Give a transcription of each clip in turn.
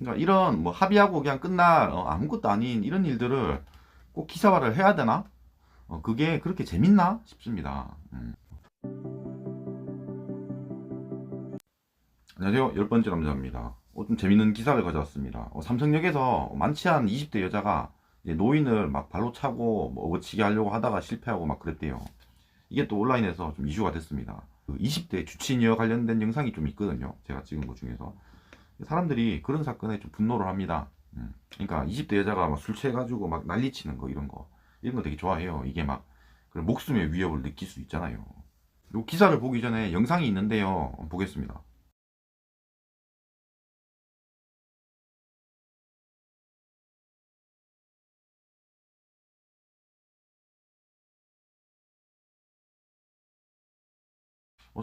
그러니까 이런 뭐 합의하고 그냥 끝날 아무것도 아닌 이런 일들을 꼭 기사화를 해야 되나? 그게 그렇게 재밌나 싶습니다. 안녕하세요. 10번째 남자입니다. 좀 재밌는 기사를 가져왔습니다. 삼성역에서 많지 않은 20대 여자가 이제 노인을 막 발로 차고 뭐 어치게 하려고 하다가 실패하고 막 그랬대요. 이게 또 온라인에서 좀 이슈가 됐습니다. 그 20대 주치녀 관련된 영상이 좀 있거든요. 제가 찍은 것 중에서. 사람들이 그런 사건에 좀 분노를 합니다. 그러니까 20대 여자가 막 술 취해가지고 막 난리치는 거 이런 거 되게 좋아해요. 이게 막 그런 목숨의 위협을 느낄 수 있잖아요. 이 기사를 보기 전에 영상이 있는데요. 보겠습니다.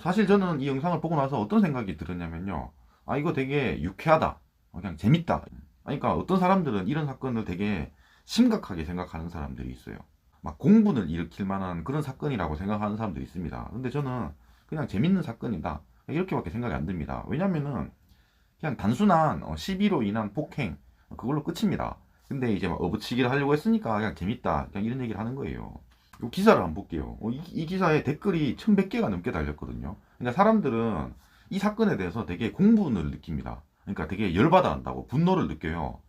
사실 저는 이 영상을 보고 나서 어떤 생각이 들었냐면요. 아, 이거 되게 유쾌하다. 그냥 재밌다. 그러니까 어떤 사람들은 이런 사건을 되게 심각하게 생각하는 사람들이 있어요. 막 공분을 일으킬 만한 그런 사건이라고 생각하는 사람들이 있습니다. 근데 저는 그냥 재밌는 사건이다. 이렇게밖에 생각이 안 듭니다. 왜냐면은 그냥 단순한 시비로 인한 폭행, 그걸로 끝입니다. 근데 이제 막 업어치기를 하려고 했으니까 그냥 재밌다. 그냥 이런 얘기를 하는 거예요. 이 기사를 한번 볼게요. 이 기사에 댓글이 1100개가 넘게 달렸거든요. 그러니까 사람들은 이 사건에 대해서 되게 공분을 느낍니다. 그러니까 되게 열받아 한다고 분노를 느껴요.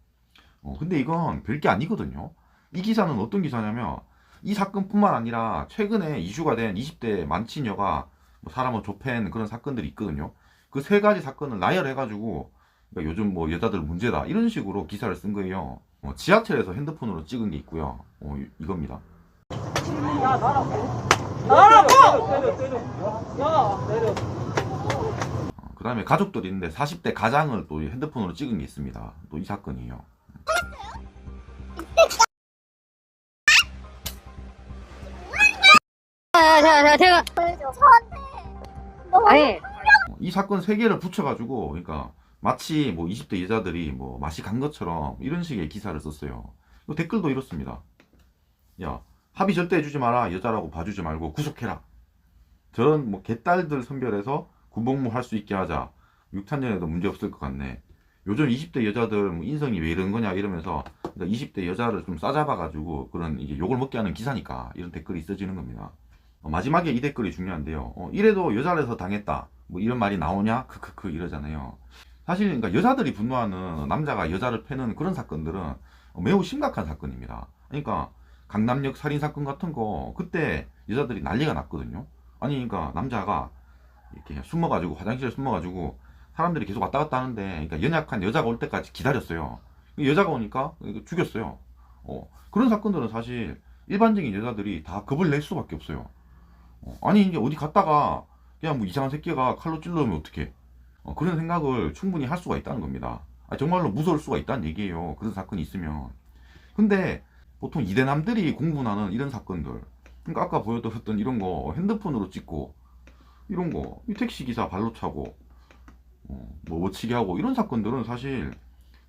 근데 이건 별게 아니거든요. 이 기사는 어떤 기사냐면 이 사건뿐만 아니라 최근에 이슈가 된 20대 만취녀가 뭐 사람을 좁힌 그런 사건들이 있거든요. 그 세 가지 사건을 나열해가지고 그러니까 요즘 뭐 여자들 문제다 이런 식으로 기사를 쓴 거예요. 지하철에서 핸드폰으로 찍은 게 있고요. 이겁니다. 그 다음에 가족들이 있는데 40대 가장을 또 핸드폰으로 찍은 게 있습니다. 또 이 사건이에요. 제가 아니 이 사건 세 개를 붙여가지고 그러니까 마치 뭐 20대 여자들이 뭐 맛이 간 것처럼 이런 식의 기사를 썼어요. 댓글도 이렇습니다. 야, 합의 절대 해주지 마라. 여자라고 봐주지 말고 구속해라. 저런 뭐 개딸들 선별해서 군복무 할 수 있게 하자. 6탄년에도 문제 없을 것 같네. 요즘 20대 여자들 뭐 인성이 왜 이런 거냐 이러면서 그러니까 20대 여자를 좀 싸잡아가지고 그런 이게 욕을 먹게 하는 기사니까 이런 댓글이 있어지는 겁니다. 마지막에 이 댓글이 중요한데요. 이래도 여자라서 당했다. 뭐 이런 말이 나오냐? 크크크 이러잖아요. 사실 그러니까 여자들이 분노하는 남자가 여자를 패는 그런 사건들은 매우 심각한 사건입니다. 그러니까 강남역 살인 사건 같은 거 그때 여자들이 난리가 났거든요. 아니 그러니까 남자가 이렇게 숨어가지고 화장실에 숨어가지고 사람들이 계속 왔다 갔다 하는데 그러니까 연약한 여자가 올 때까지 기다렸어요. 여자가 오니까 죽였어요. 그런 사건들은 사실 일반적인 여자들이 다 겁을 낼 수밖에 없어요. 아니 이제 어디 갔다가 그냥 뭐 이상한 새끼가 칼로 찔러면 어떡해. 그런 생각을 충분히 할 수가 있다는 겁니다. 정말로 무서울 수가 있다는 얘기예요. 그런 사건이 있으면. 근데 보통 이대남들이 공분하는 이런 사건들, 그러니까 아까 보여드렸던 이런 거 핸드폰으로 찍고 이런 거 이 택시 기사 발로 차고 뭐 멋지게 하고 이런 사건들은 사실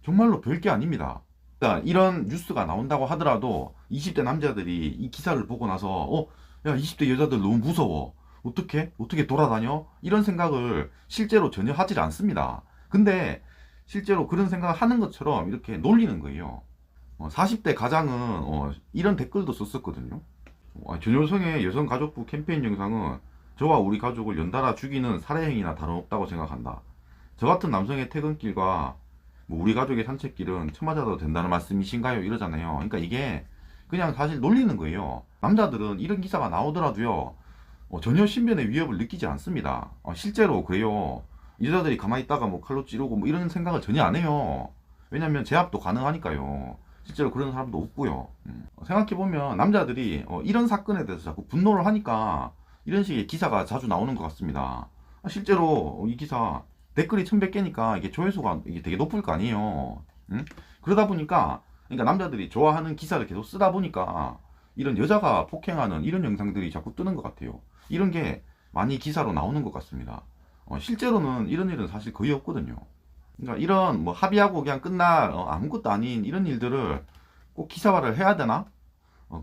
정말로 별게 아닙니다. 그러니까 이런 뉴스가 나온다고 하더라도 20대 남자들이 이 기사를 보고 나서 야 20대 여자들 너무 무서워 어떻게 돌아다녀 이런 생각을 실제로 전혀 하질 않습니다. 근데 실제로 그런 생각을 하는 것처럼 이렇게 놀리는 거예요. 40대 가장은 이런 댓글도 썼었거든요. 전효성의 여성가족부 캠페인 영상은 저와 우리 가족을 연달아 죽이는 살해 행위나 다름없다고 생각한다. 저 같은 남성의 퇴근길과 뭐 우리 가족의 산책길은 쳐맞아도 된다는 말씀이신가요? 이러잖아요. 그러니까 이게 그냥 사실 놀리는 거예요. 남자들은 이런 기사가 나오더라도요. 전혀 신변의 위협을 느끼지 않습니다. 실제로 그래요. 여자들이 가만히 있다가 뭐 칼로 찌르고 뭐 이런 생각을 전혀 안 해요. 왜냐면 제압도 가능하니까요. 실제로 그런 사람도 없고요. 생각해보면 남자들이 이런 사건에 대해서 자꾸 분노를 하니까 이런 식의 기사가 자주 나오는 것 같습니다. 실제로 이 기사 댓글이 1100개니까 이게 조회수가 이게 되게 높을 거 아니에요. 그러다 보니까 그러니까 남자들이 좋아하는 기사를 계속 쓰다 보니까 이런 여자가 폭행하는 이런 영상들이 자꾸 뜨는 것 같아요. 이런 게 많이 기사로 나오는 것 같습니다. 실제로는 이런 일은 사실 거의 없거든요. 그러니까 이런 뭐 합의하고 그냥 끝날 아무것도 아닌 이런 일들을 꼭 기사화를 해야 되나?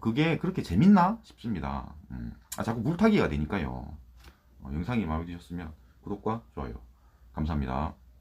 그게 그렇게 재밌나 싶습니다. 자꾸 물타기가 되니까요. 영상이 마음에 드셨으면 구독과 좋아요 감사합니다.